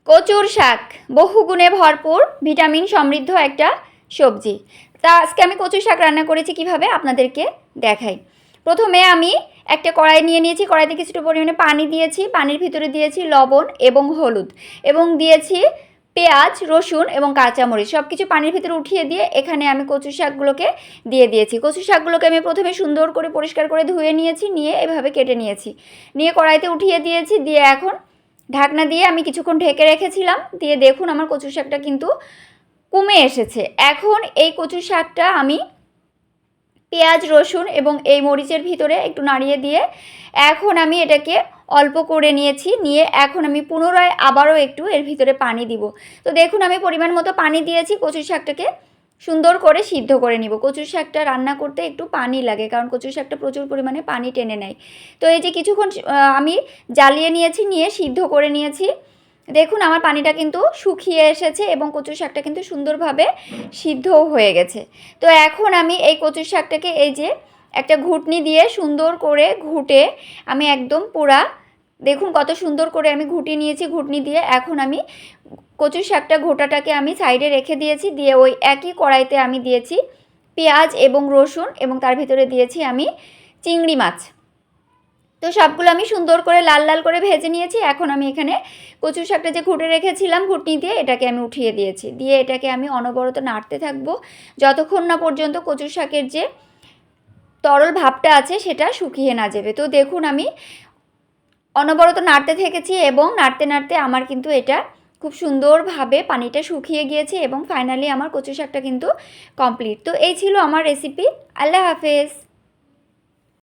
কচুর শাক বহুগুণে ভরপুর, ভিটামিন সমৃদ্ধ একটা সবজি। তা আজকে আমি কচুর শাক রান্না করেছি কিভাবে আপনাদেরকে দেখাই। প্রথমে আমি একটা কড়াই নিয়ে নিয়েছি, কড়াইতে কিছুটা পরিমাণে পানি দিয়েছি, পানির ভিতরে দিয়েছি লবণ এবং হলুদ এবং দিয়েছি পেঁয়াজ, রসুন এবং কাঁচামরিচ, সব কিছু পানির ভিতরে উঠিয়ে দিয়ে এখানে আমি কচু শাকগুলোকে দিয়ে দিয়েছি। কচু শাকগুলোকে আমি প্রথমে সুন্দর করে পরিষ্কার করে ধুয়ে নিয়েছি, নিয়ে এভাবে কেটে নিয়েছি, নিয়ে কড়াইতে উঠিয়ে দিয়েছি। দিয়ে এখন ঢাকনা দিয়ে আমি কিছুক্ষণ ঢেকে রেখেছিলাম। দিয়ে দেখুন আমার কচু শাকটা কিন্তু কমে এসেছে। এখন এই কচু শাকটা আমি পেঁয়াজ, রসুন এবং এই মরিচের ভিতরে একটু নাড়িয়ে দিয়ে এখন আমি এটাকে অল্প করে নিয়েছি, নিয়ে এখন আমি পুনরায় আবারও একটু এর ভিতরে পানি দিব। তো দেখুন আমি পরিমাণ মতো পানি দিয়েছি, কচু শাকটাকে সুন্দর করে সিদ্ধ করে নিব। কচু শাকটা রান্না করতে একটু পানি লাগে, কারণ কচু শাকটা প্রচুর পরিমাণে পানি টেনে নেয়। তো এই যে কিছুক্ষণ আমি জ্বালিয়ে নিয়েছি, নিয়ে সিদ্ধ করে নিয়েছি। দেখুন আমার পানিটা কিন্তু শুকিয়ে এসেছে এবং কচু শাকটা কিন্তু সুন্দরভাবে সিদ্ধও হয়ে গেছে। তো এখন আমি এই কচু শাকটাকে এই যে একটা ঘুটনি দিয়ে সুন্দর করে ঘুটে আমি একদম পুরা, দেখুন কত সুন্দর করে আমি ঘুটিয়ে নিয়েছি। ঘুটনি দিয়ে এখন আমি কচু শাকটা ঘোটাটাকে আমি সাইডে রেখে দিয়েছি। দিয়ে ওই একই কড়াইতে আমি দিয়েছি পেঁয়াজ এবং রসুন এবং তার ভিতরে দিয়েছি আমি চিংড়ি মাছ। তো সবগুলো আমি সুন্দর করে লাল লাল করে ভেজে নিয়েছি। এখন আমি এখানে কচু শাকটা যে ঘুটে রেখেছিলাম ঘুটনি দিয়ে, এটাকে আমি উঠিয়ে দিয়েছি। দিয়ে এটাকে আমি অনবরত নাড়তে থাকবো যতক্ষণ না পর্যন্ত কচু শাকের যে তরল ভাবটা আছে সেটা শুকিয়ে না যাবে। তো দেখুন আমি অনবরত নাড়তে থেকেছি এবং নাড়তে নাড়তে আমার কিন্তু এটা খুব সুন্দরভাবে পানিটা শুকিয়ে গিয়েছে এবং ফাইনালি আমার কচু শাকটা কিন্তু কমপ্লিট। তো এই ছিল আমার রেসিপি। আল্লাহ হাফেজ।